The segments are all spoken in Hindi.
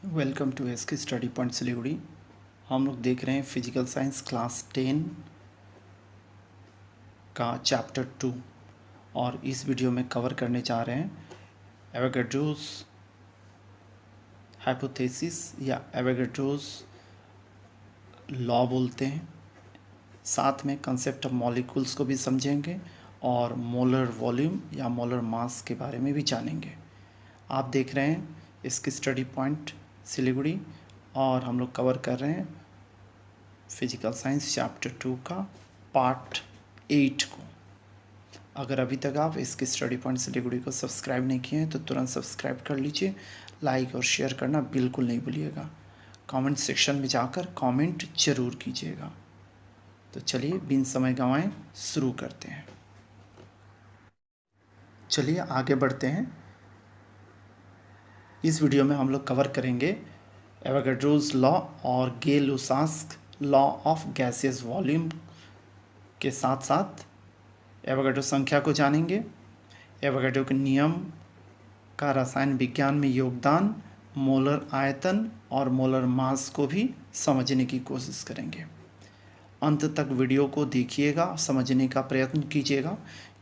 Welcome to SK study point Siliguri. हम लोग देख रहे हैं फिजिकल साइंस क्लास 10 का चैप्टर 2 और इस वीडियो में कवर करने जा रहे हैं एवोगाड्रोस हाइपोथेसिस या एवोगाड्रोस लॉ बोलते हैं। साथ में कंसेप्ट ऑफ मॉलिक्यूल्स को भी समझेंगे और मोलर वॉल्यूम या मोलर मास के बारे में भी जानेंगे। आप देख रहे हैं इसकी स्टडी पॉइंट सिलीगुड़ी और हम लोग कवर कर रहे हैं फिजिकल साइंस चैप्टर 2 का पार्ट 8 को। अगर अभी तक आप इसके स्टडी पॉइंट सिलीगुड़ी को सब्सक्राइब नहीं किए हैं तो तुरंत सब्सक्राइब कर लीजिए। लाइक और शेयर करना बिल्कुल नहीं भूलिएगा। कमेंट सेक्शन में जाकर कमेंट जरूर कीजिएगा। तो चलिए बिन समय गंवाएं शुरू करते हैं। चलिए आगे बढ़ते हैं। इस वीडियो में हम लोग कवर करेंगे एवोगाड्रोस लॉ और गे-लुसाक लॉ ऑफ गैसियस वॉल्यूम के साथ साथ एवोगाड्रो संख्या को जानेंगे, एवोगाड्रो के नियम का रसायन विज्ञान में योगदान, मोलर आयतन और मोलर मास को भी समझने की कोशिश करेंगे। अंत तक वीडियो को देखिएगा, समझने का प्रयत्न कीजिएगा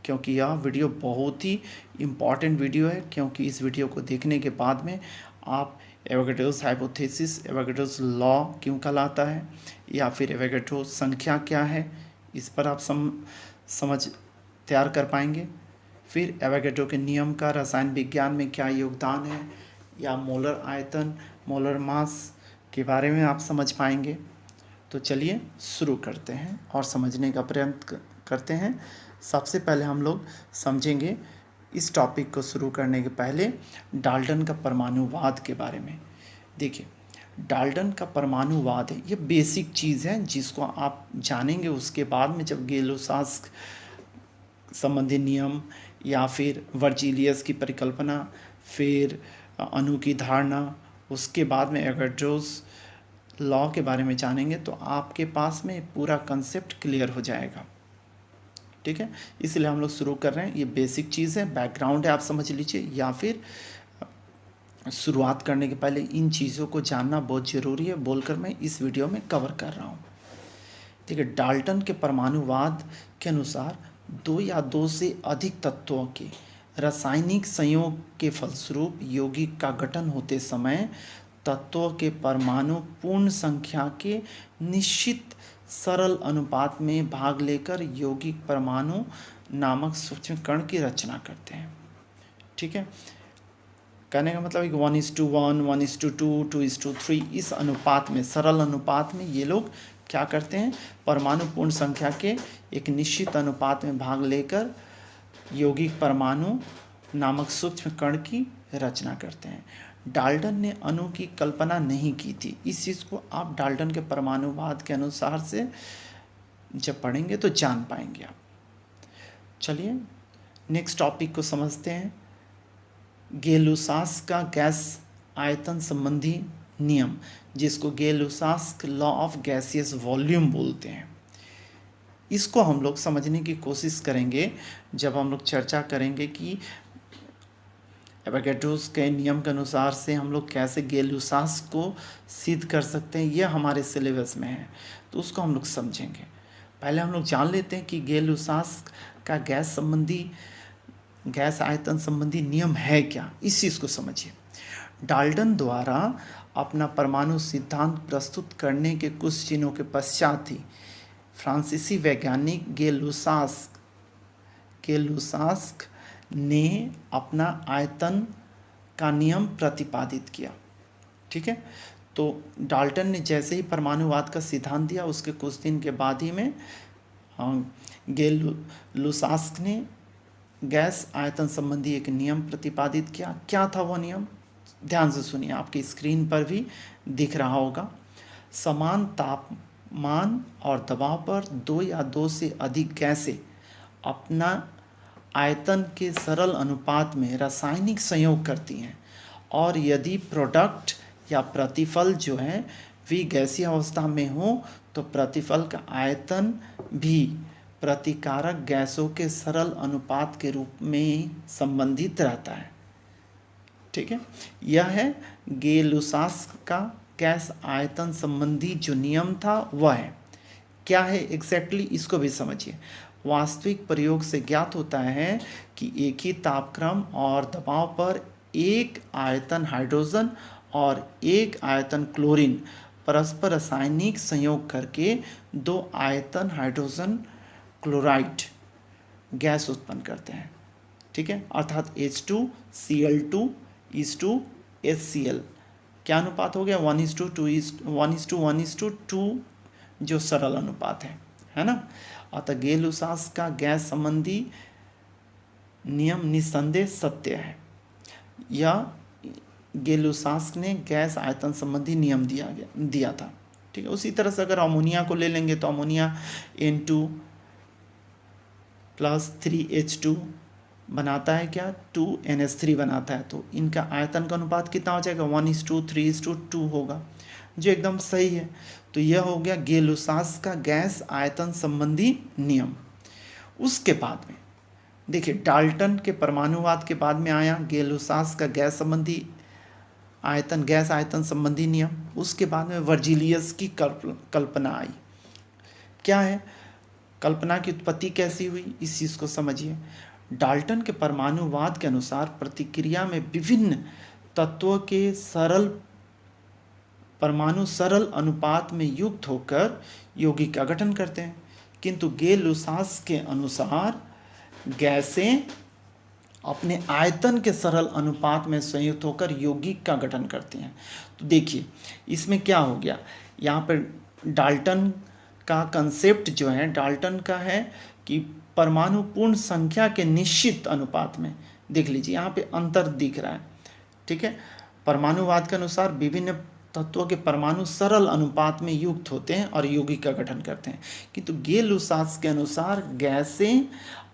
क्योंकि यह वीडियो बहुत ही इम्पॉर्टेंट वीडियो है। क्योंकि इस वीडियो को देखने के बाद में आप एवोगाड्रोस हाइपोथेसिस, एवोगाड्रोस लॉ क्यों कहलाता है या फिर एवोगाड्रोस संख्या क्या है, इस पर आप समझ तैयार कर पाएंगे। फिर एवोगाड्रो के नियम का रसायन विज्ञान में क्या योगदान है या मोलर आयतन, मोलर मास के बारे में आप समझ पाएंगे। तो चलिए शुरू करते हैं और समझने का प्रयत्न करते हैं। सबसे पहले हम लोग समझेंगे इस टॉपिक को शुरू करने के पहले डाल्टन का परमाणुवाद के बारे में। देखिए, डाल्टन का परमाणुवाद है, ये बेसिक चीज़ है जिसको आप जानेंगे। उसके बाद में जब गे-लुसाक संबंधी नियम या फिर वर्जिलियस की परिकल्पना, फिर अणु की धारणा, उसके बाद में एवोगाड्रोस लॉ के बारे में जानेंगे तो आपके पास में पूरा कंसेप्ट क्लियर हो जाएगा। ठीक है, इसलिए हम लोग शुरू कर रहे हैं। ये बेसिक चीज़ है, बैकग्राउंड है, आप समझ लीजिए। या फिर शुरुआत करने के पहले इन चीज़ों को जानना बहुत ज़रूरी है बोलकर मैं इस वीडियो में कवर कर रहा हूँ। ठीक है, डाल्टन के परमाणुवाद के अनुसार दो या दो से अधिक तत्वों के रासायनिक संयोग के फलस्वरूप यौगिक का गठन होते समय तत्वों के परमाणु पूर्ण संख्या के निश्चित सरल अनुपात में भाग लेकर यौगिक परमाणु नामक सूक्ष्म कण की रचना करते हैं। ठीक है, कहने का मतलब है कि 1:1, 1:2, 2:3 इस अनुपात में, सरल अनुपात में ये लोग क्या करते हैं, परमाणु पूर्ण संख्या के एक निश्चित अनुपात में भाग लेकर यौगिक परमाणु नामक सूक्ष्म कण की रचना करते हैं। डाल्टन ने अणु की कल्पना नहीं की थी। इस चीज़ को आप डाल्टन के परमाणुवाद के अनुसार से जब पढ़ेंगे तो जान पाएंगे आप। चलिए नेक्स्ट टॉपिक को समझते हैं। गे-लुसाक का गैस आयतन संबंधी नियम, जिसको गे-लुसाक लॉ ऑफ गैसियस वॉल्यूम बोलते हैं, इसको हम लोग समझने की कोशिश करेंगे जब हम लोग चर्चा करेंगे कि एवोगाड्रोस के नियम के अनुसार से हम लोग कैसे गे-लुसाक को सिद्ध कर सकते हैं। यह हमारे सिलेबस में है तो उसको हम लोग समझेंगे। पहले हम लोग जान लेते हैं कि गे-लुसाक का गैस आयतन संबंधी नियम है क्या, इस चीज़ को समझिए। डाल्टन द्वारा अपना परमाणु सिद्धांत प्रस्तुत करने के कुछ दिनों के पश्चात ही फ्रांसीसी वैज्ञानिक गे-लुसाक ने अपना आयतन का नियम प्रतिपादित किया। ठीक है, तो डाल्टन ने जैसे ही परमाणुवाद का सिद्धांत दिया उसके कुछ दिन के बाद ही में गे-लुसाक ने गैस आयतन संबंधी एक नियम प्रतिपादित किया। क्या था वो नियम, ध्यान से सुनिए, आपकी स्क्रीन पर भी दिख रहा होगा। समान तापमान और दबाव पर दो या दो से अधिक गैसें अपना आयतन के सरल अनुपात में रासायनिक संयोग करती हैं और यदि प्रोडक्ट या प्रतिफल जो है वे गैसीय अवस्था में हो तो प्रतिफल का आयतन भी प्रतिकारक गैसों के सरल अनुपात के रूप में संबंधित रहता है। ठीक है। यह है गे-लुसास्क का गैस आयतन संबंधी जो नियम था वह है। क्या है एग्जैक्टली इसको भी समझिए। वास्तविक प्रयोग से ज्ञात होता है कि एक ही तापक्रम और दबाव पर एक आयतन हाइड्रोजन और एक आयतन क्लोरीन परस्पर रासायनिक संयोग करके दो आयतन हाइड्रोजन क्लोराइड गैस उत्पन्न करते हैं। ठीक है, अर्थात H2Cl2 HCl क्या अनुपात हो गया 1:2 जो सरल अनुपात है ना। अतः गे-लुसास्क का गैस संबंधी नियम निस्संदेह सत्य है। यह गे-लुसास्क ने गैस आयतन संबंधी नियम दिया था। ठीक है, उसी तरह से अगर अमोनिया को ले लेंगे तो अमोनिया N2 + 3H2 बनाता है क्या 2NH3 बनाता है। तो इनका आयतन का अनुपात कितना हो जाएगा 1:3:2 होगा, जो एकदम सही है। तो यह हो गया गे-लुसास्क का गैस आयतन संबंधी नियम। उसके बाद में देखिए डाल्टन के परमाणुवाद के बाद में आया गे-लुसास्क का गैस आयतन संबंधी नियम। उसके बाद में वर्जिलियस की कल्पना आई। क्या है कल्पना की उत्पत्ति कैसी हुई, इस चीज़ को समझिए। डाल्टन के परमाणुवाद के अनुसार प्रतिक्रिया में विभिन्न तत्वों के परमाणु सरल अनुपात में युक्त होकर यौगिक का गठन करते हैं, किंतु गे-लुसास्क के अनुसार गैसें अपने आयतन के सरल अनुपात में संयुक्त होकर यौगिक का गठन करती हैं। तो देखिए इसमें क्या हो गया, यहाँ पर डाल्टन का कंसेप्ट जो है डाल्टन का है कि परमाणु पूर्ण संख्या के निश्चित अनुपात में, देख लीजिए यहाँ पे अंतर दिख रहा है। ठीक है, परमाणुवाद के अनुसार विभिन्न तत्वों के परमाणु सरल अनुपात में युक्त होते हैं और यौगिक का गठन करते हैं, किंतु गे-लुसास्क के अनुसार गैसें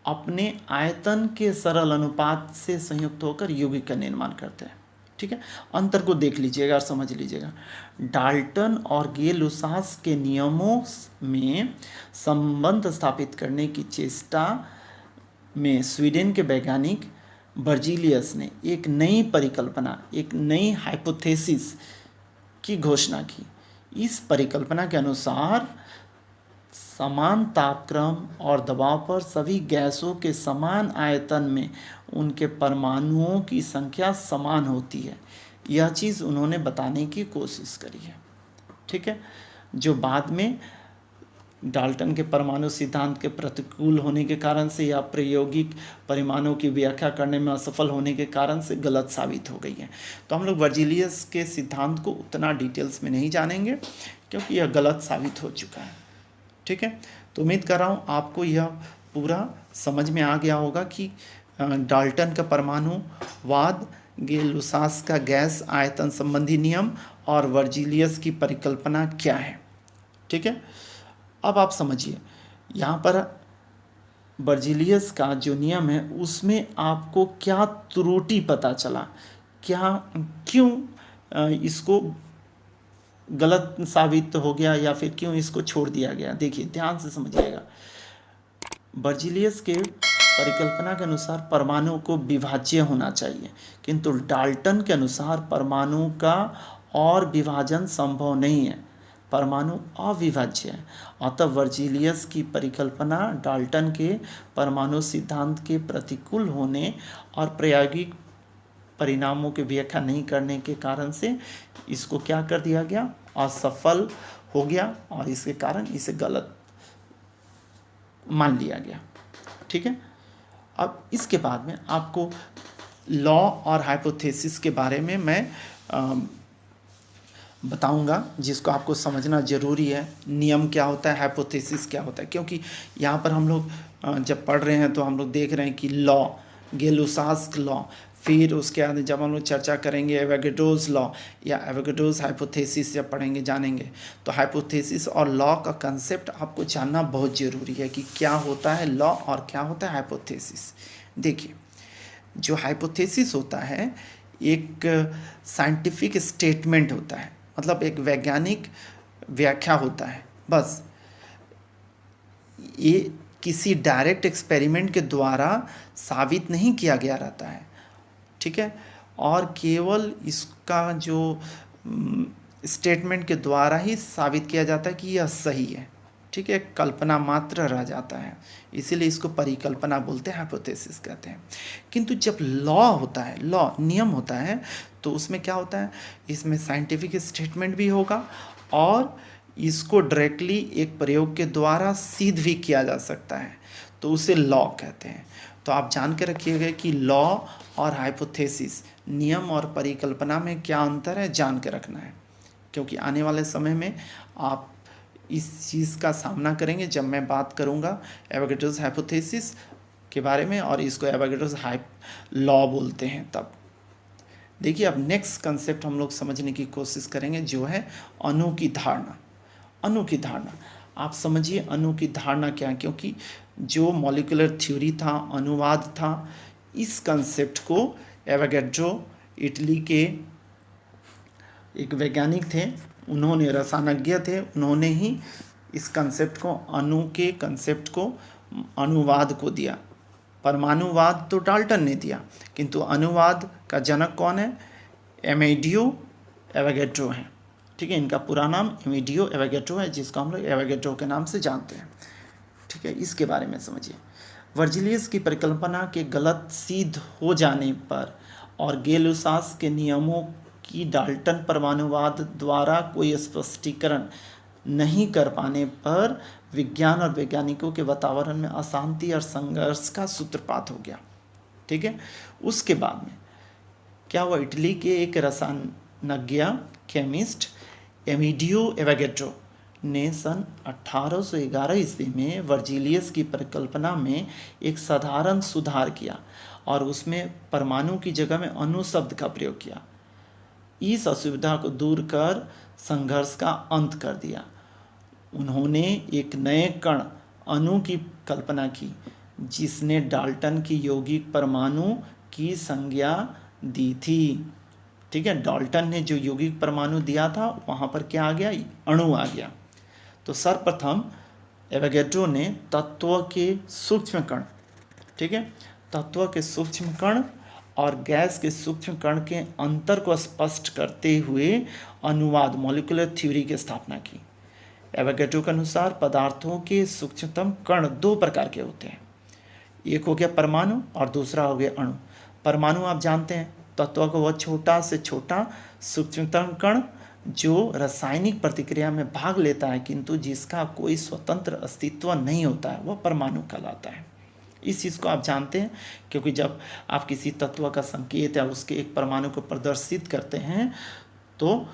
अपने आयतन के सरल अनुपात से संयुक्त होकर यौगिक का निर्माण करते हैं। ठीक है, अंतर को देख लीजिएगा और समझ लीजिएगा। डाल्टन और गे-लुसास्क के नियमों में संबंध स्थापित करने की चेष्टा में स्वीडन के वैज्ञानिक बर्जीलियस ने एक नई परिकल्पना, एक नई हाइपोथेसिस की घोषणा की। इस परिकल्पना के अनुसार समान तापक्रम और दबाव पर सभी गैसों के समान आयतन में उनके परमाणुओं की संख्या समान होती है। यह चीज़ उन्होंने बताने की कोशिश करी है। ठीक है, जो बाद में डाल्टन के परमाणु सिद्धांत के प्रतिकूल होने के कारण से या प्रायोगिक परिमाणों की व्याख्या करने में असफल होने के कारण से गलत साबित हो गई है। तो हम लोग वर्जिलियस के सिद्धांत को उतना डिटेल्स में नहीं जानेंगे क्योंकि यह गलत साबित हो चुका है। ठीक है, तो उम्मीद कर रहा हूँ आपको यह पूरा समझ में आ गया होगा कि डाल्टन का परमाणुवाद, गे-लुसास्क का गैस आयतन संबंधी नियम और वर्जिलियस की परिकल्पना क्या है। ठीक है, अब आप समझिए यहाँ पर बर्जीलियस का जो नियम है उसमें आपको क्या त्रुटि पता चला, क्यों इसको गलत साबित हो गया या फिर क्यों इसको छोड़ दिया गया। देखिए ध्यान से समझिएगा। बर्जीलियस के परिकल्पना के अनुसार परमाणु को विभाज्य होना चाहिए, किंतु डाल्टन के अनुसार परमाणु का और विभाजन संभव नहीं है, परमाणु अविभाज्य है। अतः वर्जिलियस की परिकल्पना डाल्टन के परमाणु सिद्धांत के प्रतिकूल होने और प्रायोगिक परिणामों की व्याख्या नहीं करने के कारण से इसको क्या कर दिया गया, असफल हो गया और इसके कारण इसे गलत मान लिया गया। ठीक है, अब इसके बाद में आपको लॉ और हाइपोथेसिस के बारे में मैं बताऊंगा, जिसको आपको समझना ज़रूरी है। नियम क्या होता है, हाइपोथेसिस क्या होता है, क्योंकि यहाँ पर हम लोग जब पढ़ रहे हैं तो हम लोग देख रहे हैं कि लॉ, गे-लुसास्क लॉ, फिर उसके बाद जब हम लोग चर्चा करेंगे एवोगाड्रोस लॉ या एवोगाड्रोस हाइपोथेसिस जब पढ़ेंगे जानेंगे, तो हाइपोथेसिस और लॉ का कंसेप्ट आपको जानना बहुत ज़रूरी है कि क्या होता है लॉ और क्या होता है हाइपोथेसिस। देखिए जो हाइपोथेसिस होता है एक साइंटिफिक स्टेटमेंट होता है, मतलब एक वैज्ञानिक व्याख्या होता है। बस ये किसी डायरेक्ट एक्सपेरिमेंट के द्वारा साबित नहीं किया गया रहता है। ठीक है, और केवल इसका जो स्टेटमेंट के द्वारा ही साबित किया जाता है कि यह सही है। ठीक है, कल्पना मात्र रह जाता है, इसीलिए इसको परिकल्पना बोलते हैं, हाइपोथेसिस कहते हैं। किंतु जब लॉ होता है, लॉ नियम होता है, तो उसमें क्या होता है, इसमें साइंटिफिक स्टेटमेंट भी होगा और इसको डायरेक्टली एक प्रयोग के द्वारा सिद्ध भी किया जा सकता है, तो उसे लॉ कहते हैं। तो आप जान के रखिएगा कि लॉ और हाइपोथेसिस, नियम और परिकल्पना में क्या अंतर है, जान के रखना है, क्योंकि आने वाले समय में आप इस चीज़ का सामना करेंगे जब मैं बात करूंगा एवोगैड्रोस हाइपोथेसिस के बारे में, और इसको एवोगैड्रोस लॉ बोलते हैं। तब देखिए, अब नेक्स्ट कंसेप्ट हम लोग समझने की कोशिश करेंगे, जो है अणु की धारणा। अणु की धारणा, आप समझिए अणु की धारणा क्या है, क्योंकि जो मॉलिक्यूलर थ्योरी था, अनुवाद था, इस कंसेप्ट को एवोगैड्रो, इटली के एक वैज्ञानिक थे, उन्होंने, रसायनज्ञ थे, उन्होंने ही इस कंसेप्ट को, अणु के कंसेप्ट को, अनुवाद को दिया। परमाणुवाद तो डाल्टन ने दिया, किंतु अनुवाद का जनक कौन है, एमेडियो एवोगैड्रो है। ठीक है, इनका पूरा नाम एमेडियो एवोगैड्रो है, जिसको हम लोग एवोगैड्रो के नाम से जानते हैं। ठीक है, इसके बारे में समझिए। वर्जिलियस की परिकल्पना के गलत सिद्ध हो जाने पर और गैलुसास के नियमों की डाल्टन परमाणुवाद द्वारा कोई स्पष्टीकरण नहीं कर पाने पर विज्ञान और वैज्ञानिकों के वातावरण में अशांति और संघर्ष का सूत्रपात हो गया। ठीक है, उसके बाद में क्या हुआ, इटली के एक रसायनज्ञ, केमिस्ट एमेडियो एवोगैड्रो ने सन 1811 ईस्वी में वर्जिलियस की परिकल्पना में एक साधारण सुधार किया और उसमें परमाणु की जगह में अणु शब्द का प्रयोग किया। इस असुविधा को दूर कर संघर्ष का अंत कर दिया। उन्होंने एक नए कण अणु की कल्पना की, जिसने डाल्टन की यौगिक परमाणु की संज्ञा दी थी। ठीक है, डाल्टन ने जो यौगिक परमाणु दिया था, वहाँ पर क्या आ गया, अणु आ गया। तो सर्वप्रथम एवोगैड्रो ने तत्व के सूक्ष्म कण, ठीक है, तत्व के सूक्ष्म कण और गैस के सूक्ष्म कण के अंतर को स्पष्ट करते हुए अनुवाद, मॉलिक्यूलर थ्योरी की स्थापना की। एवोगैड्रो के अनुसार पदार्थों के सूक्ष्मतम कण दो प्रकार के होते हैं, एक हो गया परमाणु और दूसरा हो गया अणु। परमाणु आप जानते हैं, तत्व का वह छोटा से छोटा सूक्ष्मतम कण जो रासायनिक प्रतिक्रिया में भाग लेता है, किंतु जिसका कोई स्वतंत्र अस्तित्व नहीं होता है, वह परमाणु कहलाता है। इस चीज़ को आप जानते हैं, क्योंकि जब आप किसी तत्व का संकेत या उसके एक परमाणु को प्रदर्शित करते हैं, तो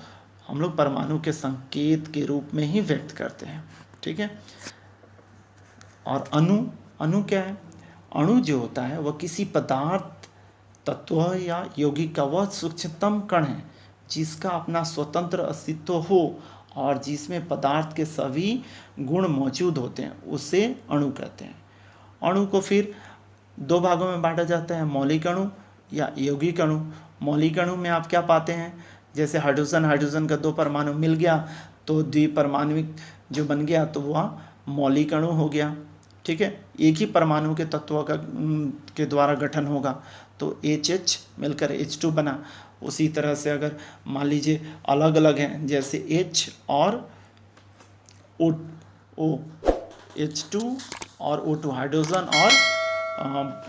हम लोग परमाणु के संकेत के रूप में ही व्यक्त करते हैं। ठीक है, और अणु क्या है, अणु जो होता है वह किसी पदार्थ, तत्व या यौगिक का वह सूक्ष्मतम कण है जिसका अपना स्वतंत्र अस्तित्व हो और जिसमें पदार्थ के सभी गुण मौजूद होते हैं, उसे अणु कहते हैं। अणु को फिर दो भागों में बांटा जाता है, मौलिक अणु या यौगिक अणु। मौलिक अणु में आप क्या पाते हैं, जैसे हाइड्रोजन का दो परमाणु मिल गया तो द्विपरमाणुक जो बन गया, तो वह मौलिक अणु हो गया। ठीक है, एक ही परमाणु के तत्व का के द्वारा गठन होगा, तो HH मिलकर H2 बना। उसी तरह से अगर मान लीजिए अलग अलग हैं, जैसे H और O, H2 और O2, हाइड्रोजन और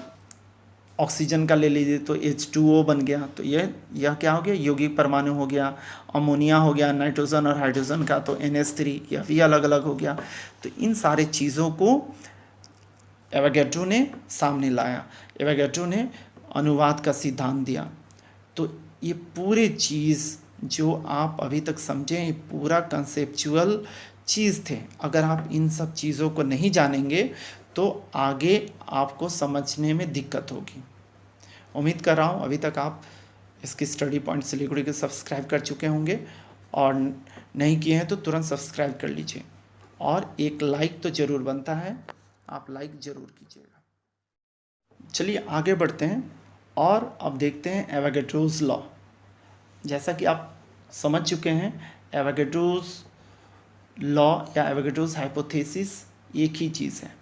ऑक्सीजन का ले लीजिए तो H2O बन गया। तो यह क्या हो गया, यौगिक परमाणु हो गया। अमोनिया हो गया नाइट्रोजन और हाइड्रोजन का, तो NH3, यह भी अलग अलग हो गया। तो इन सारे चीज़ों को एवोगैड्रो ने सामने लाया, एवोगैड्रो ने अनुवाद का सिद्धांत दिया। तो ये पूरे चीज़ जो आप अभी तक समझें, ये पूरा कंसेप्चुअल चीज़ थे। अगर आप इन सब चीज़ों को नहीं जानेंगे तो आगे आपको समझने में दिक्कत होगी। उम्मीद कर रहा हूँ अभी तक आप इसकी स्टडी पॉइंट सिलीगुड़ी के सब्सक्राइब कर चुके होंगे, और नहीं किए हैं तो तुरंत सब्सक्राइब कर लीजिए, और एक लाइक तो ज़रूर बनता है, आप लाइक ज़रूर कीजिएगा। चलिए आगे बढ़ते हैं और अब देखते हैं एवोगैड्रोस लॉ। जैसा कि आप समझ चुके हैं, एवोगैड्रोस लॉ या एवोगैड्रोस हाइपोथेसिस एक ही चीज़ है।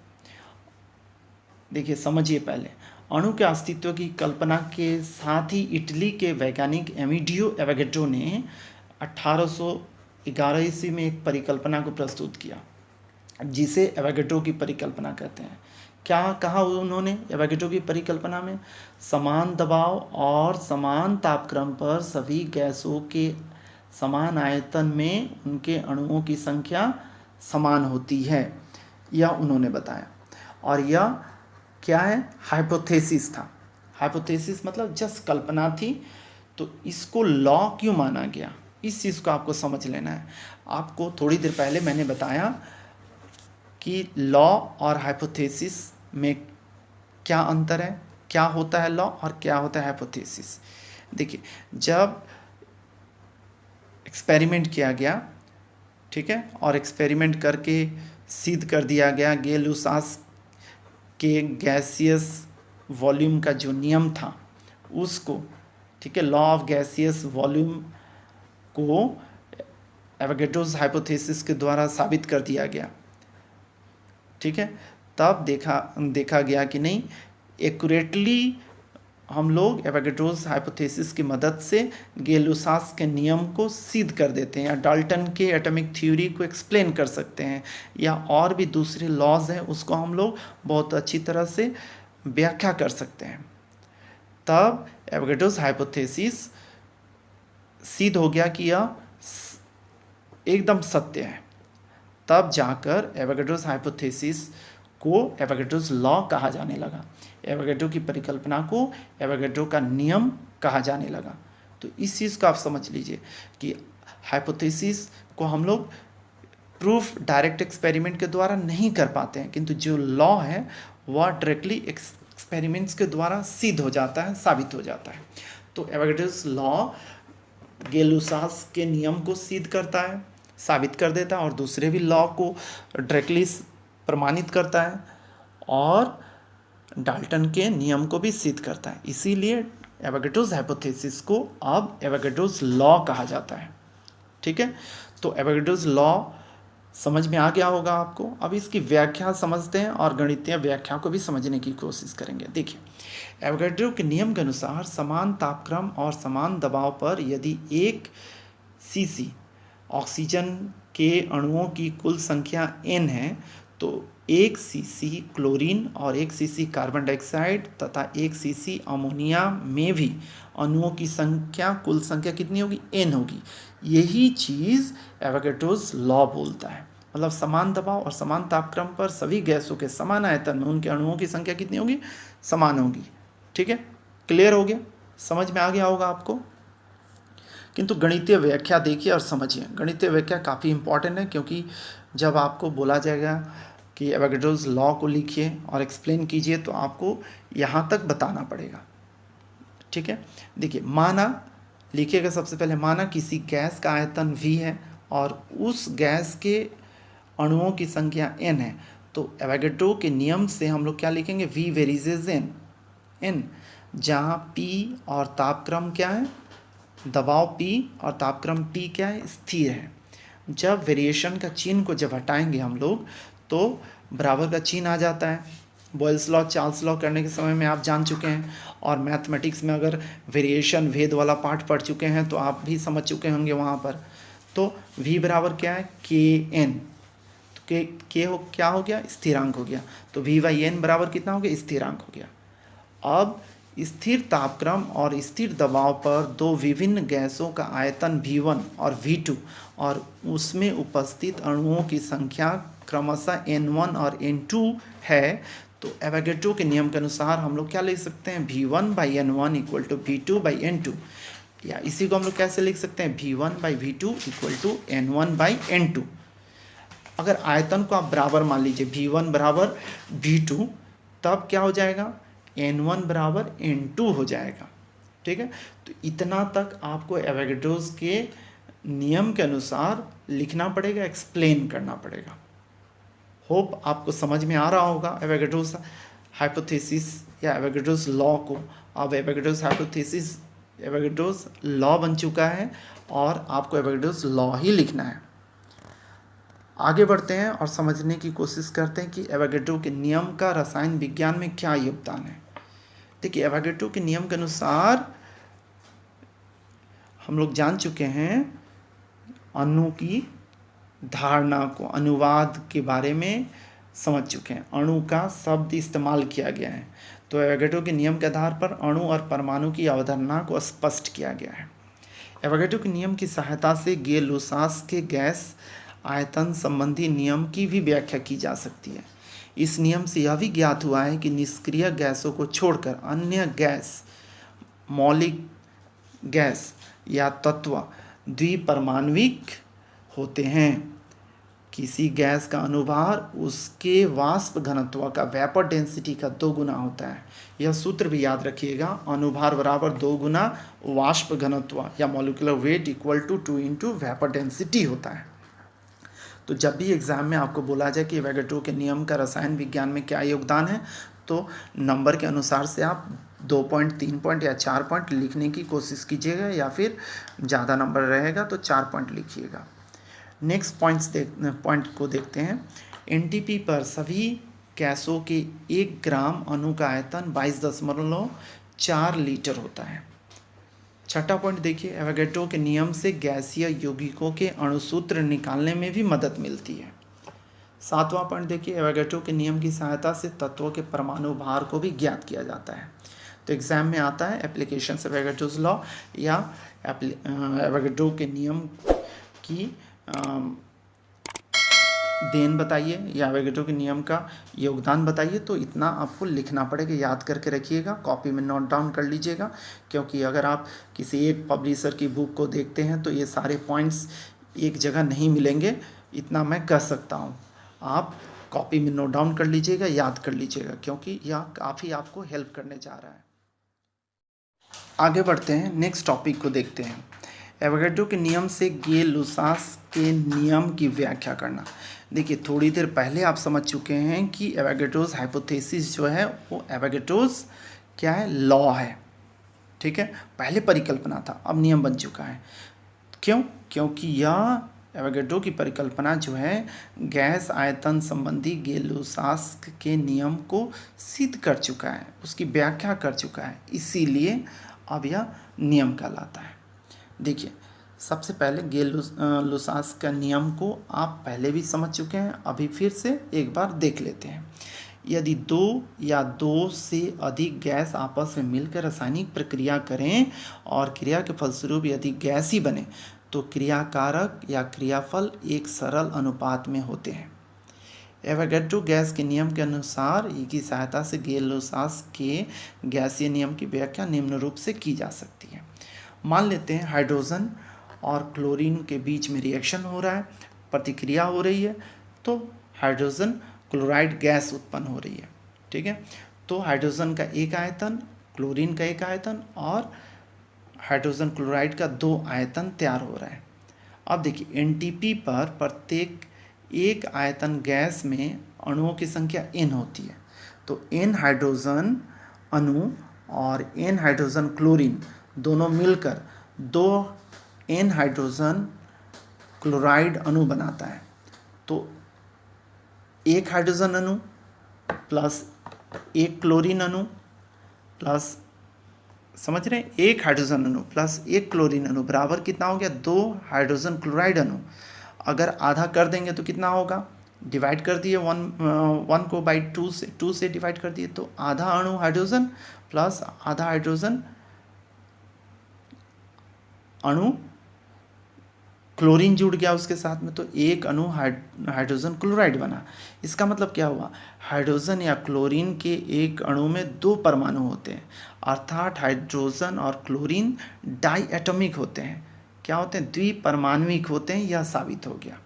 देखिए समझिए, पहले अणु के अस्तित्व की कल्पना के साथ ही इटली के वैज्ञानिक एमिडियो एवोगैड्रो ने 1811 ईस्वी में एक परिकल्पना को प्रस्तुत किया जिसे एवोगैड्रो की परिकल्पना कहते हैं। क्या कहा उन्होंने एवोगैड्रो की परिकल्पना में? समान दबाव और समान तापक्रम पर सभी गैसों के समान आयतन में उनके अणुओं की संख्या समान होती है, यह उन्होंने बताया। और यह क्या है? हाइपोथेसिस था। हाइपोथेसिस मतलब जस्ट कल्पना थी, तो इसको लॉ क्यों माना गया, इस चीज़ को आपको समझ लेना है। आपको थोड़ी देर पहले मैंने बताया कि लॉ और हाइपोथेसिस में क्या अंतर है, क्या होता है लॉ और क्या होता है हाइपोथेसिस। देखिए, जब एक्सपेरिमेंट किया गया, ठीक है, और एक्सपेरिमेंट करके सिद्ध कर दिया गया गैलुसास के गैसियस वॉल्यूम का जो नियम था उसको, ठीक है, लॉ ऑफ गैसियस वॉल्यूम को एवोगैड्रोस हाइपोथेसिस के द्वारा साबित कर दिया गया, ठीक है। तब देखा गया कि नहीं, एक्यूरेटली हम लोग एवोगैड्रोस हाइपोथेसिस की मदद से गैलुसास के नियम को सिद्ध कर देते हैं, या डाल्टन के एटॉमिक थ्योरी को एक्सप्लेन कर सकते हैं, या और भी दूसरे लॉज हैं उसको हम लोग बहुत अच्छी तरह से व्याख्या कर सकते हैं। तब एवोगैड्रोस हाइपोथेसिस सिद्ध हो गया कि यह एकदम सत्य है। तब जाकर एवोगैड्रोस हाइपोथेसिस को एवोगैड्रोस लॉ कहा जाने लगा। एवोगैड्रो की परिकल्पना को एवोगैड्रो का नियम कहा जाने लगा। तो इस चीज़ को आप समझ लीजिए कि हाइपोथेसिस को हम लोग प्रूफ डायरेक्ट एक्सपेरिमेंट के द्वारा नहीं कर पाते हैं, किंतु जो लॉ है वह डायरेक्टली एक्सपेरिमेंट्स के द्वारा सिद्ध हो जाता है, साबित हो जाता है। तो एवोगैड्रोस लॉ गैलुसास के नियम को सिद्ध करता है, साबित कर देता है, और दूसरे भी लॉ को डायरेक्टली प्रमाणित करता है, और डाल्टन के नियम को भी सिद्ध करता है। इसीलिए एवोगैड्रोस हाइपोथेसिस को अब एवोगैड्रोस लॉ कहा जाता है, ठीक है। तो एवोगैड्रोस लॉ समझ में आ गया होगा आपको। अब इसकी व्याख्या समझते हैं और गणितीय व्याख्या को भी समझने की कोशिश करेंगे। देखिए, एवोगैड्रो के नियम के अनुसार समान तापक्रम और समान दबाव पर यदि 1 सीसी ऑक्सीजन के अणुओं की कुल संख्या n है, तो 1 सीसी क्लोरीन और 1 सीसी कार्बन डाइऑक्साइड तथा 1 सीसी अमोनिया में भी अणुओं की संख्या, कुल संख्या कितनी होगी? n होगी। यही चीज़ एवोगैड्रोस लॉ बोलता है। मतलब समान दबाव और समान तापक्रम पर सभी गैसों के समान आयतन में उनके अणुओं की संख्या कितनी होगी? समान होगी, ठीक है। क्लियर हो गया? समझ में आ गया होगा आपको। किंतु गणितीय व्याख्या देखिए और समझिए। गणितीय व्याख्या काफ़ी इंपॉर्टेंट है, क्योंकि जब आपको बोला जाएगा कि एवोगैड्रोस लॉ को लिखिए और एक्सप्लेन कीजिए, तो आपको यहाँ तक बताना पड़ेगा, ठीक है। देखिए, माना लिखिएगा सबसे पहले, माना किसी गैस का आयतन V है और उस गैस के अणुओं की संख्या n है, तो एवोगैड्रो के नियम से हम लोग क्या लिखेंगे? V वेरीजेज n, जहाँ P और तापक्रम क्या है? दबाव P और तापक्रम T क्या है? स्थिर है। जब वेरिएशन का चिन्ह को जब हटाएंगे हम लोग, तो बराबर का चिन्ह आ जाता है। बॉयल्स लॉ, चार्ल्स लॉ करने के समय में आप जान चुके हैं, और मैथमेटिक्स में अगर वेरिएशन भेद वाला पार्ट पढ़ चुके हैं तो आप भी समझ चुके होंगे वहाँ पर। तो V बराबर क्या है? Kn। तो क्या हो गया? स्थिरांक हो गया। तो V/n बराबर कितना हो गया? स्थिरांक हो गया। अब स्थिर तापक्रम और स्थिर दबाव पर दो विभिन्न गैसों का आयतन V1 और V2 और उसमें उपस्थित अणुओं की संख्या क्रमशः N1 और N2 है, तो एवोगैड्रो के नियम के अनुसार हम लोग क्या लिख सकते हैं? V1/N1 = V2/N2, या इसी को हम लोग कैसे लिख सकते हैं? V1/V2 = N1/N2। अगर आयतन को आप बराबर मान लीजिए, V1 बराबर V2, तब क्या हो जाएगा? N1 बराबर N2 हो जाएगा, ठीक है। तो इतना तक आपको एवोगैड्रोस के नियम के अनुसार लिखना पड़ेगा, एक्सप्लेन करना पड़ेगा। होप आपको समझ में आ रहा होगा एवोगैड्रोस हाइपोथेसिस या एवोगैड्रोस लॉ को। अब एवोगैड्रोस लॉ बन चुका है और आपको एवोगैड्रोस लॉ ही लिखना है। आगे बढ़ते हैं और समझने की कोशिश करते हैं कि एवोगैड्रो के नियम का रसायन विज्ञान में क्या योगदान है। देखिए एवोगैड्रो के नियम के अनुसार हम लोग जान चुके हैं अणु की धारणा को, अनुवाद के बारे में समझ चुके हैं, अणु का शब्द इस्तेमाल किया गया है। तो एवोगैड्रो के नियम के आधार पर अणु और परमाणु की अवधारणा को स्पष्ट किया गया है। एवोगैड्रो के नियम की सहायता से गेल-लुसास के गैस आयतन संबंधी नियम की भी व्याख्या की जा सकती है। इस नियम से यह भी ज्ञात हुआ है कि निष्क्रिय गैसों को छोड़कर अन्य गैस, मौलिक गैस या तत्व द्विपरमाण्विक होते हैं। किसी गैस का अनुभार उसके वाष्प घनत्व का, वेपर डेंसिटी का 2 गुना होता है। यह सूत्र भी याद रखिएगा, अनुभार बराबर 2 गुना वाष्प घनत्व या molecular weight equal to 2 into vapour density होता है। तो जब भी एग्जाम में आपको बोला जाए कि एवोगैड्रो के नियम का रसायन विज्ञान में क्या योगदान है, तो नंबर के अनुसार से आप 2 पॉइंट, 3 पॉइंट या 4 पॉइंट लिखने की कोशिश कीजिएगा, या फिर ज़्यादा नंबर रहेगा तो 4 पॉइंट लिखिएगा। नेक्स्ट पॉइंट को देखते हैं। एनटीपी पर सभी गैसों के 1 ग्राम अणु का आयतन 22.4 लीटर होता है। छठा पॉइंट देखिए, एवोगैड्रो के नियम से गैसीय यौगिकों के अणुसूत्र निकालने में भी मदद मिलती है। 7वां पॉइंट देखिए, एवोगैड्रो के नियम की सहायता से तत्वों के परमाणु भार को भी ज्ञात किया जाता है। तो एग्जाम में आता है एप्लीकेशन ऑफ एवोगैड्रोस लॉ या एवोगैड्रो के नियम की देन बताइए या एवोगैड्रो के नियम का योगदान बताइए। तो इतना आपको लिखना पड़ेगा, याद करके रखिएगा, कॉपी में नोट डाउन कर लीजिएगा, क्योंकि अगर आप किसी एक पब्लिशर की बुक को देखते हैं तो ये सारे पॉइंट्स एक जगह नहीं मिलेंगे, इतना मैं कह सकता हूँ। आप कॉपी में नोट डाउन कर लीजिएगा, याद कर लीजिएगा, क्योंकि यह काफ़ी आपको हेल्प करने जा रहा है। आगे बढ़ते हैं, नेक्स्ट टॉपिक को देखते हैं। एवोगैड्रो के नियम से गेल-लुसास के नियम की व्याख्या करना। देखिए थोड़ी देर पहले आप समझ चुके हैं कि एवोगैड्रोस हाइपोथेसिस जो है वो एवोगैड्रोस क्या है, लॉ है, ठीक है। पहले परिकल्पना था, अब नियम बन चुका है। क्यों? क्योंकि यह एवोगैड्रो की परिकल्पना जो है गैस आयतन संबंधी गेल-लुसास के नियम को सिद्ध कर चुका है, उसकी व्याख्या कर चुका है, इसीलिए अब यह नियम कहलाता है। देखिए सबसे पहले गेल-लुसास का नियम को आप पहले भी समझ चुके हैं, अभी फिर से एक बार देख लेते हैं। यदि 2 या 2 से अधिक गैस आपस में मिलकर रासायनिक प्रक्रिया करें और क्रिया के फलस्वरूप यदि गैस ही बने तो क्रियाकारक या क्रियाफल एक सरल अनुपात में होते हैं। एवोगैड्रो गैस के नियम के अनुसार की सहायता से गेल-लुसास के गैसीय नियम की व्याख्या निम्न रूप से की जा सकती है। मान लेते हैं हाइड्रोजन और क्लोरीन के बीच में रिएक्शन हो रहा है, प्रतिक्रिया हो रही है, तो हाइड्रोजन क्लोराइड गैस उत्पन्न हो रही है, ठीक है। तो हाइड्रोजन का एक आयतन, क्लोरीन का एक आयतन और हाइड्रोजन क्लोराइड का 2 आयतन तैयार हो रहा है। अब देखिए एनटीपी पर प्रत्येक एक आयतन गैस में अणुओं की संख्या n होती है। तो n हाइड्रोजन अणु और n हाइड्रोजन क्लोरीन दोनों मिलकर 2 n हाइड्रोजन क्लोराइड अणु बनाता है। तो एक हाइड्रोजन अणु प्लस एक क्लोरीन अणु प्लस, समझ रहे हैं, एक हाइड्रोजन अणु प्लस एक क्लोरीन अणु बराबर कितना हो गया, 2 हाइड्रोजन क्लोराइड अणु। अगर आधा कर देंगे तो कितना होगा, डिवाइड कर दिए 1 को बाई 2 से डिवाइड कर दिए, तो आधा अणु हाइड्रोजन प्लस आधा हाइड्रोजन अणु क्लोरीन जुड़ गया उसके साथ में, तो एक अणु हाइड्रोजन क्लोराइड बना। इसका मतलब क्या हुआ, हाइड्रोजन या क्लोरीन के एक अणु में 2 परमाणु होते हैं, अर्थात हाइड्रोजन और क्लोरीन डाई एटॉमिक होते हैं। क्या होते हैं, द्विपरमाण्विक होते हैं, यह साबित हो गया,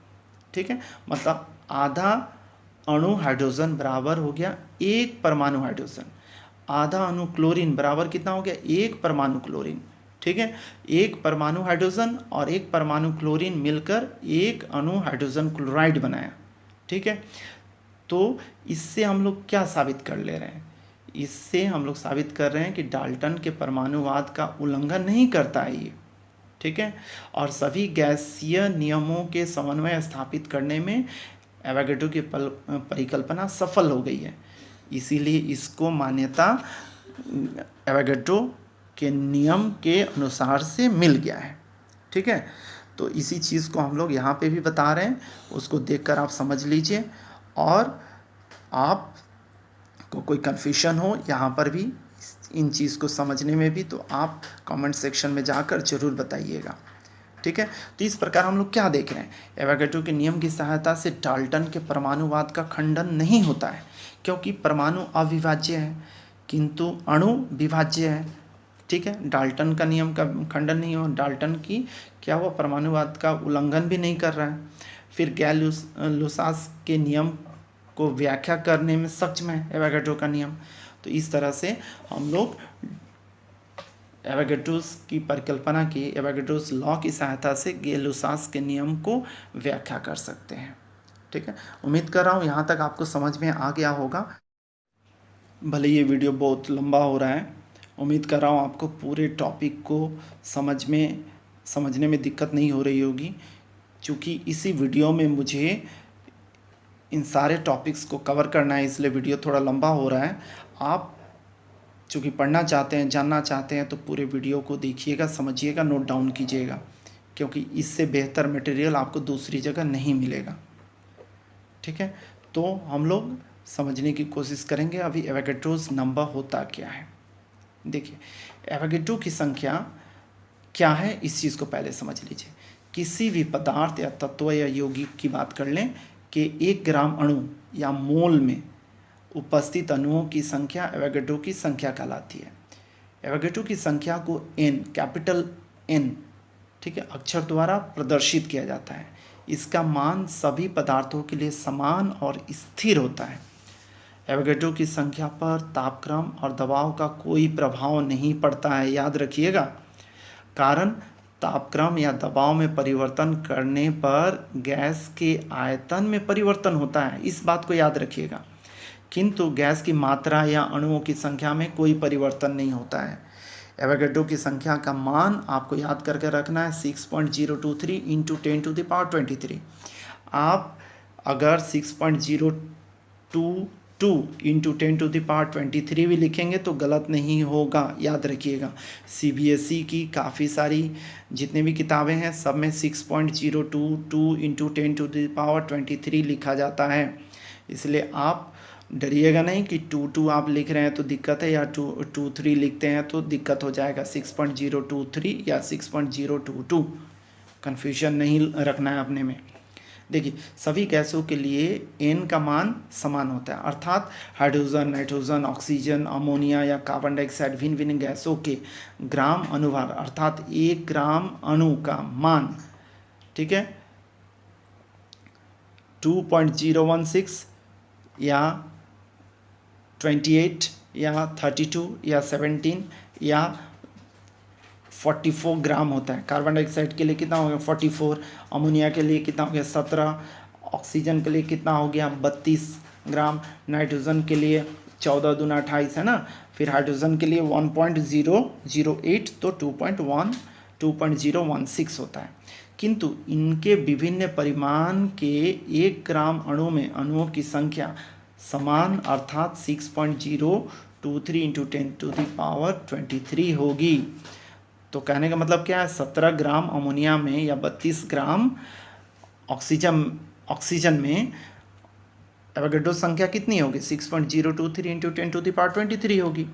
ठीक है। मतलब आधा अणु हाइड्रोजन बराबर हो गया 1 परमाणु हाइड्रोजन, आधा अणु क्लोरीन बराबर कितना हो गया, 1 परमाणु क्लोरीन, ठीक है। 1 परमाणु हाइड्रोजन और 1 परमाणु क्लोरीन मिलकर एक अणु हाइड्रोजन क्लोराइड बनाया, ठीक है। तो इससे हम लोग क्या साबित कर ले रहे हैं, इससे हम लोग साबित कर रहे हैं कि डाल्टन के परमाणुवाद का उल्लंघन नहीं करता है ये, ठीक है। और सभी गैसीय नियमों के समन्वय स्थापित करने में एवोगैड्रो की परिकल्पना सफल हो गई है, इसीलिए इसको मान्यता एवोगैड्रो के नियम के अनुसार से मिल गया है। ठीक है, तो इसी चीज़ को हम लोग यहाँ पे भी बता रहे हैं, उसको देखकर आप समझ लीजिए। और आप को कोई कन्फ्यूजन हो यहाँ पर भी इन चीज़ को समझने में भी, तो आप कमेंट सेक्शन में जाकर ज़रूर बताइएगा। ठीक है, तो इस प्रकार हम लोग क्या देख रहे हैं, एवोगैड्रो के नियम की सहायता से डाल्टन के परमाणुवाद का खंडन नहीं होता है, क्योंकि परमाणु अविभाज्य है किंतु अणु विभाज्य है। ठीक है, डाल्टन का नियम का खंडन नहीं हो, डाल्टन की क्या हुआ, परमाणुवाद का उल्लंघन भी नहीं कर रहा है। फिर गैल-लुसास के नियम को व्याख्या करने में सक्षम है एवोगैड्रो का नियम। तो इस तरह से हम लोग एवोगैड्रोस की परिकल्पना की, एवोगैड्रोस लॉ की सहायता से गैल-लुसास के नियम को व्याख्या कर सकते हैं। ठीक है, उम्मीद कर रहा हूँ यहाँ तक आपको समझ में आ गया होगा। भले ये वीडियो बहुत लंबा हो रहा है, उम्मीद कर रहा हूँ आपको पूरे टॉपिक को समझने में दिक्कत नहीं हो रही होगी, क्योंकि इसी वीडियो में मुझे इन सारे टॉपिक्स को कवर करना है, इसलिए वीडियो थोड़ा लंबा हो रहा है। आप चूँकि पढ़ना चाहते हैं, जानना चाहते हैं, तो पूरे वीडियो को देखिएगा, समझिएगा, नोट डाउन कीजिएगा, क्योंकि इससे बेहतर मटेरियल आपको दूसरी जगह नहीं मिलेगा। ठीक है, तो हम लोग समझने की कोशिश करेंगे अभी एवोगैड्रोस नंबर होता क्या है। देखिए, एवोगैड्रो की संख्या क्या है, इस चीज़ को पहले समझ लीजिए। किसी भी पदार्थ या तत्व या यौगिक की बात कर लें कि 1 ग्राम अणु या मोल में उपस्थित अणुओं की संख्या एवोगैड्रो की संख्या कहलाती है। एवोगैड्रो की संख्या को एन, कैपिटल एन, ठीक है, अक्षर द्वारा प्रदर्शित किया जाता है। इसका मान सभी पदार्थों के लिए समान और स्थिर होता है। एवोगैड्रो की संख्या पर तापक्रम और दबाव का कोई प्रभाव नहीं पड़ता है, याद रखिएगा। कारण तापक्रम या दबाव में परिवर्तन करने पर गैस के आयतन में परिवर्तन होता है, इस बात को याद रखिएगा, किंतु गैस की मात्रा या अणुओं की संख्या में कोई परिवर्तन नहीं होता है। एवोगैड्रो की संख्या का मान आपको याद करके रखना है 6.023 इंटू 10⁻23। आप अगर 6.022 इंटू 10⁻23 भी लिखेंगे तो गलत नहीं होगा, याद रखिएगा। CBSE की काफ़ी सारी जितने भी किताबें हैं सब में 6.022 इंटू 10⁻23 लिखा जाता है, इसलिए आप डरिएगा नहीं कि 22 आप लिख रहे हैं तो दिक्कत है, या 223 लिखते हैं तो दिक्कत हो जाएगा। 6.023 या 6.022, कन्फ्यूजन नहीं रखना है अपने में। देखिए, सभी गैसों के लिए n का मान समान होता है, अर्थात हाइड्रोजन, नाइट्रोजन, ऑक्सीजन, अमोनिया या कार्बन डाइऑक्साइड भिन्न भिन्न गैसों के ग्राम अनुभार अर्थात 1 ग्राम अणु का मान, ठीक है, 2.016 या 28 या 32 या 17 या 44 ग्राम होता है। कार्बन डाइऑक्साइड के लिए कितना हो गया 44, अमोनिया के लिए कितना हो गया 17, ऑक्सीजन के लिए कितना हो गया 32 ग्राम, नाइट्रोजन के लिए 14 दूना 28 है ना, फिर हाइड्रोजन के लिए 1.008 तो 2.016 होता है। किंतु इनके विभिन्न परिमाण के 1 ग्राम अणु में अणुओं की संख्या समान अर्थात 6.023 इंटू 10⁻23 होगी। तो कहने का मतलब क्या है, 17 ग्राम अमोनिया में या 32 ग्राम ऑक्सीजन में एवोगैड्रो संख्या कितनी होगी 6.023 इंटू 10⁻23 होगी।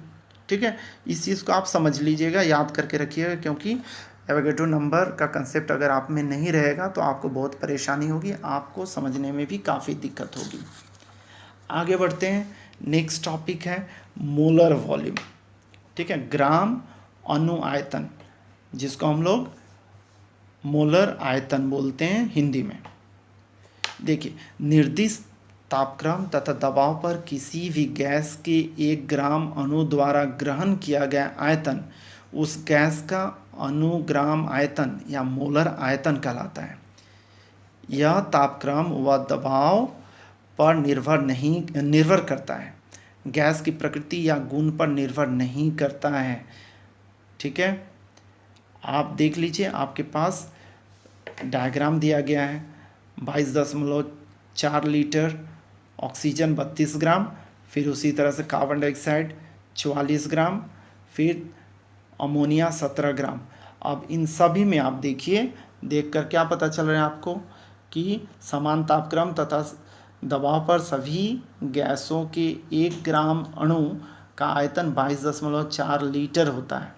ठीक है, इस चीज़ को आप समझ लीजिएगा, याद करके रखिएगा, क्योंकि एवोगैड्रो नंबर का कंसेप्ट अगर आप में नहीं रहेगा तो आपको बहुत परेशानी होगी, आपको समझने में भी काफ़ी दिक्कत होगी। आगे बढ़ते हैं, नेक्स्ट टॉपिक है मोलर वॉल्यूम। ठीक है, ग्राम अणु आयतन, जिसको हम लोग मोलर आयतन बोलते हैं हिंदी में। देखिए, निर्दिष्ट तापक्रम तथा दबाव पर किसी भी गैस के 1 ग्राम अणु द्वारा ग्रहण किया गया आयतन उस गैस का अनुग्राम आयतन या मोलर आयतन कहलाता है। यह तापक्रम व दबाव पर निर्भर करता है, गैस की प्रकृति या गुण पर निर्भर नहीं करता है। ठीक है, आप देख लीजिए, आपके पास डायग्राम दिया गया है, 22.4 लीटर ऑक्सीजन 32 ग्राम, फिर उसी तरह से कार्बन डाइऑक्साइड 44 ग्राम, फिर अमोनिया 17 ग्राम। अब इन सभी में आप देखिए, देखकर क्या पता चल रहा है आपको कि समान तापक्रम तथा दबाव पर सभी गैसों के 1 ग्राम अणु का आयतन 22.4 लीटर होता है।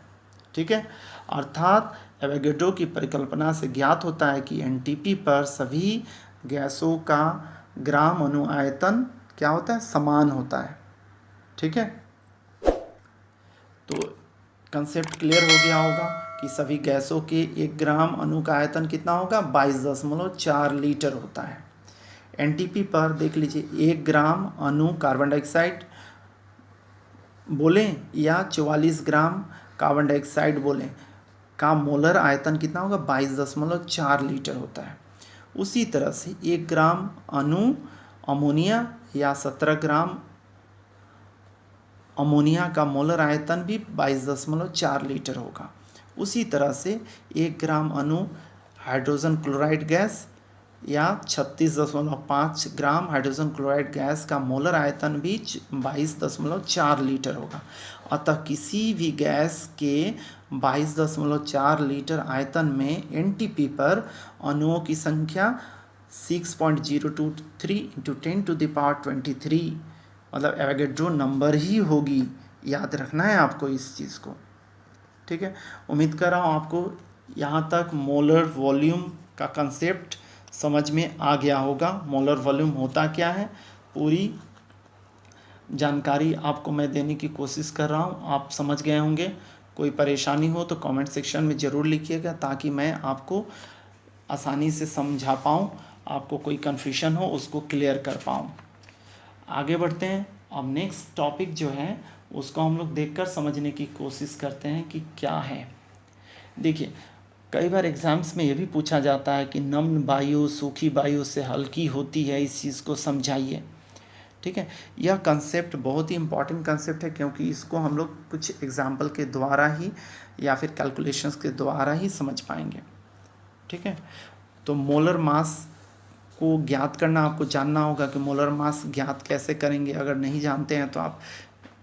ठीक है, अर्थात एवोगैड्रो की परिकल्पना से ज्ञात होता है कि एनटीपी पर सभी गैसों का ग्राम अणु आयतन क्या होता है, समान होता है। ठीक है, तो कंसेप्ट क्लियर हो गया होगा कि सभी गैसों के 1 ग्राम अणु का आयतन कितना होगा, 22.4 लीटर होता है। एनटीपी पर देख लीजिए, 1 ग्राम अणु कार्बन डाइऑक्साइड बोलें या 44 ग्राम कार्बन डाइऑक्साइड बोलें का मोलर आयतन कितना होगा, 22.4 लीटर होता है। उसी तरह से 1 ग्राम अणु अमोनिया या 17 ग्राम अमोनिया का मोलर आयतन भी 22.4 लीटर होगा। उसी तरह से 1 ग्राम अणु हाइड्रोजन क्लोराइड गैस या 36.5 ग्राम हाइड्रोजन क्लोराइड गैस का मोलर आयतन भी 22.4 लीटर होगा। अतः किसी भी गैस के 22.4 लीटर आयतन में एनटीपी पर अणुओं की संख्या 6.023 इंटू 10⁻23 मतलब एवोगैड्रो नंबर ही होगी। याद रखना है आपको इस चीज़ को। ठीक है, उम्मीद कर रहा हूँ आपको यहाँ तक मोलर वॉल्यूम का कंसेप्ट समझ में आ गया होगा। मोलर वॉल्यूम होता क्या है, पूरी जानकारी आपको मैं देने की कोशिश कर रहा हूँ, आप समझ गए होंगे। कोई परेशानी हो तो कमेंट सेक्शन में ज़रूर लिखिएगा ताकि मैं आपको आसानी से समझा पाऊँ, आपको कोई कन्फ्यूजन हो उसको क्लियर कर पाऊँ। आगे बढ़ते हैं। अब नेक्स्ट टॉपिक जो है उसको हम लोग देखकर समझने की कोशिश करते हैं कि क्या है। देखिए, कई बार एग्ज़ाम्स में ये भी पूछा जाता है कि नम्न वायु सूखी वायु से हल्की होती है, इस चीज़ को समझाइए। ठीक है, यह कंसेप्ट बहुत ही इम्पॉर्टेंट कंसेप्ट है क्योंकि इसको हम लोग कुछ एग्जाम्पल के द्वारा ही या फिर कैलकुलेशंस के द्वारा ही समझ पाएंगे। ठीक है, तो मोलर मास को ज्ञात करना आपको जानना होगा कि मोलर मास ज्ञात कैसे करेंगे। अगर नहीं जानते हैं तो आप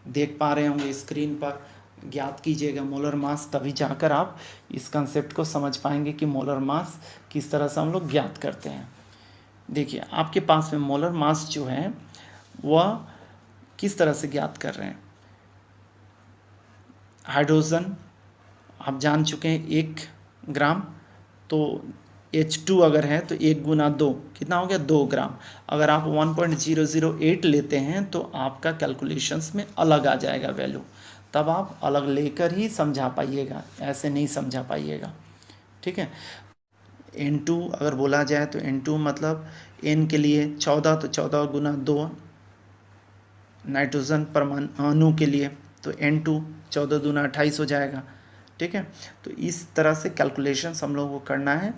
देख पा रहे होंगे स्क्रीन पर, ज्ञात कीजिएगा मोलर मास, तभी जाकर आप इस कंसेप्ट को समझ पाएंगे कि मोलर मास किस तरह से हम लोग ज्ञात करते हैं। देखिए, आपके पास में मोलर मास जो है वह किस तरह से ज्ञात कर रहे हैं। हाइड्रोजन आप जान चुके हैं 1 ग्राम, तो H2 अगर है तो 1 गुना 2 कितना हो गया, 2 ग्राम। अगर आप 1.008 लेते हैं तो आपका कैलकुलेशंस में अलग आ जाएगा वैल्यू, तब आप अलग लेकर ही समझा पाइएगा, ऐसे नहीं समझा पाइएगा। ठीक है, N2 अगर बोला जाए तो N2 मतलब N के लिए 14, तो 14 गुना 2 नाइट्रोजन परमाणु अणु के लिए, तो N2 14 दूना 28 हो जाएगा। ठीक है, तो इस तरह से कैलकुलेशंस हम लोग को करना है।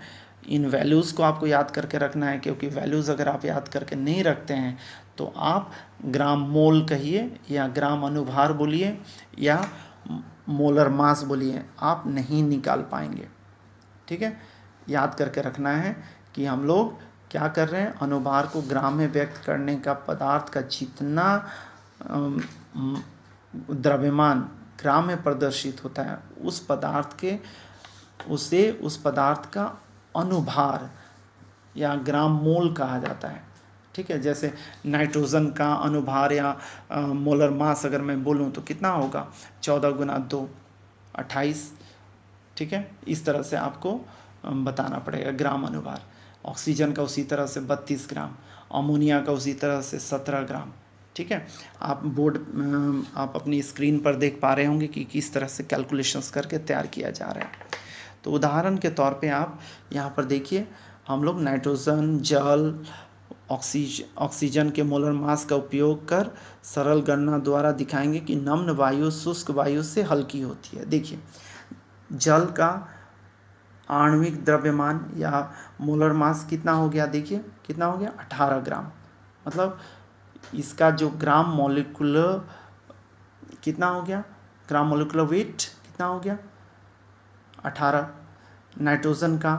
इन वैल्यूज़ को आपको याद करके रखना है, क्योंकि वैल्यूज़ अगर आप याद करके नहीं रखते हैं तो आप ग्राम मोल कहिए या ग्राम अनुभार बोलिए या मोलर मास बोलिए, आप नहीं निकाल पाएंगे। ठीक है, याद करके रखना है कि हम लोग क्या कर रहे हैं, अनुभार को ग्राम में व्यक्त करने का पदार्थ का जितना द्रव्यमान ग्राम में प्रदर्शित होता है उस पदार्थ के उस पदार्थ का अनुभार या ग्राम मोल कहा जाता है। ठीक है, जैसे नाइट्रोजन का अनुभार या मोलर मास अगर मैं बोलूँ तो कितना होगा, 14 गुना 2 28। ठीक है, इस तरह से आपको बताना पड़ेगा ग्राम अनुभार। ऑक्सीजन का उसी तरह से 32 ग्राम, अमोनिया का उसी तरह से 17 ग्राम। ठीक है, आप अपनी स्क्रीन पर देख पा रहे होंगे कि किस तरह से कैलकुलेशंस करके तैयार किया जा रहा है। तो उदाहरण के तौर पे आप यहाँ पर देखिए, हम लोग नाइट्रोजन, जल, ऑक्सीजन के मोलर मास का उपयोग कर सरल गणना द्वारा दिखाएंगे कि नम्न वायु शुष्क वायु से हल्की होती है। देखिए, जल का आणविक द्रव्यमान या मोलर मास कितना हो गया, देखिए कितना हो गया, 18 ग्राम। मतलब इसका जो ग्राम मॉलिक्यूलर कितना हो गया, ग्राम मॉलिक्यूलर वेट कितना हो गया, 18। नाइट्रोजन का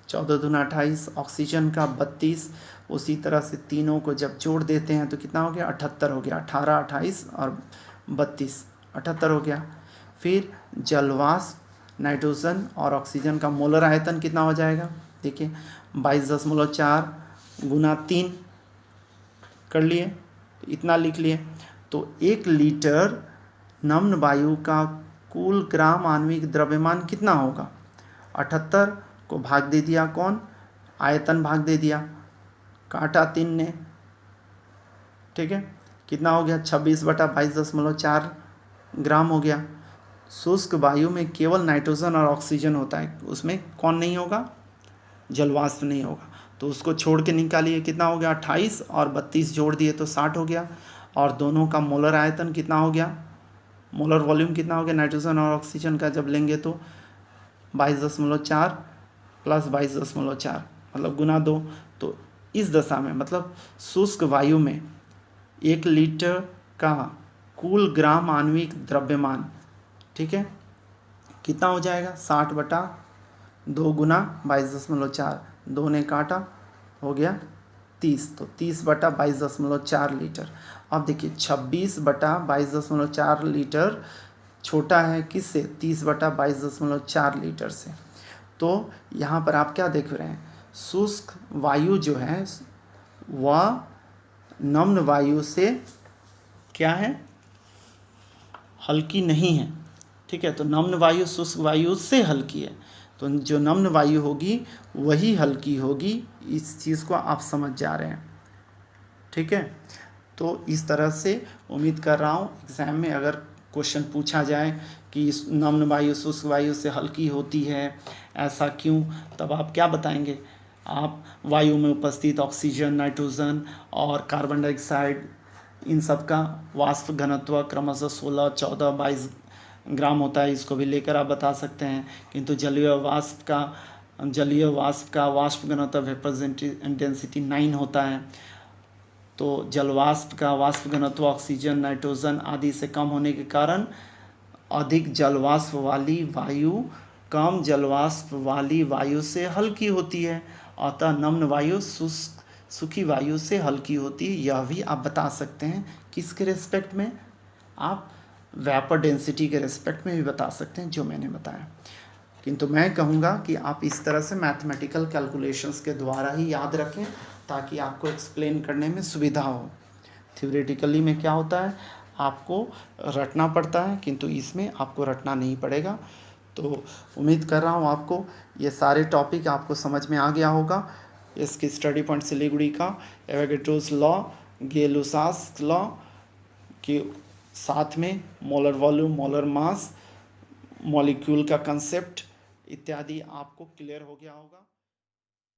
14 दूना 28, ऑक्सीजन का 32। उसी तरह से तीनों को जब जोड़ देते हैं तो कितना हो गया, 78 हो गया। 18, 28 और 32, 78 हो गया। फिर जलवाष्प, नाइट्रोजन और ऑक्सीजन का मोलर आयतन कितना हो जाएगा? देखिए 22.4 गुना 3 कर लिए, इतना लिख लिए। तो 1 लीटर नम्न वायु का कुल ग्राम आणविक द्रव्यमान कितना होगा? 78 को भाग दे दिया कौन? आयतन भाग दे दिया, काटा 3 ने, ठीक है। कितना हो गया? 26/22.4 ग्राम हो गया। शुष्क वायु में केवल नाइट्रोजन और ऑक्सीजन होता है, उसमें कौन नहीं होगा? जलवाष्प नहीं होगा। तो उसको छोड़ के निकालिए, कितना हो गया? 28 और 32 जोड़ दिए तो 60 हो गया। और दोनों का मोलर आयतन कितना हो गया? मोलर वॉल्यूम कितना हो गया नाइट्रोजन और ऑक्सीजन का जब लेंगे तो? 22.4 प्लस 22.4 मतलब गुना 2। तो इस दशा में मतलब शुष्क वायु में 1 लीटर का कुल ग्राम आणविक द्रव्यमान, ठीक है, कितना हो जाएगा? 60/2 गुना 22.4, 2 ने काटा, हो गया 30। तो 30/22.4 लीटर। अब देखिए 26/22.4 लीटर छोटा है किससे? 30/22.4 लीटर से। तो यहाँ पर आप क्या देख रहे हैं? शुष्क वायु जो है वह नम्न वायु से क्या है? हल्की नहीं है, ठीक है। तो नम्न वायु शुष्क वायु से हल्की है, तो जो नम्न वायु होगी वही हल्की होगी। इस चीज़ को आप समझ जा रहे हैं, ठीक है। तो इस तरह से उम्मीद कर रहा हूँ एग्ज़ाम में अगर क्वेश्चन पूछा जाए कि नम्न वायु शुष्क वायु से हल्की होती है, ऐसा क्यों, तब आप क्या बताएंगे? आप वायु में उपस्थित ऑक्सीजन, नाइट्रोजन और कार्बन डाइऑक्साइड, इन सब का वाष्प घनत्व क्रमशः 16, 14, 22 ग्राम होता है, इसको भी लेकर आप बता सकते हैं। किंतु जलीय वाष्प का वाष्प घनत्व वेपर डेंसिटी 9 होता है। तो जलवाष्प का वाष्प घनत्व ऑक्सीजन, नाइट्रोजन आदि से कम होने के कारण अधिक जलवाष्प वाली वायु कम जलवाष्प वाली वायु से हल्की होती है। अतः नम्न वायु सूखी वायु से हल्की होती है। यह भी आप बता सकते हैं किसके रेस्पेक्ट में? आप वेपर डेंसिटी के रेस्पेक्ट में भी बता सकते हैं, जो मैंने बताया। किंतु मैं कहूँगा कि आप इस तरह से मैथमेटिकल कैलकुलेशंस के द्वारा ही याद रखें, ताकि आपको एक्सप्लेन करने में सुविधा हो। थ्योरेटिकली में क्या होता है, आपको रटना पड़ता है, किंतु इसमें आपको रटना नहीं पड़ेगा। तो उम्मीद कर रहा हूँ आपको ये सारे टॉपिक आपको समझ में आ गया होगा। इसकी स्टडी पॉइंट सिलीगुड़ी का एवोगैड्रोस लॉ, गै-लुसाक लॉ के साथ में molar volume, molar mass, molecule का कंसेप्ट इत्यादि आपको क्लियर हो गया होगा।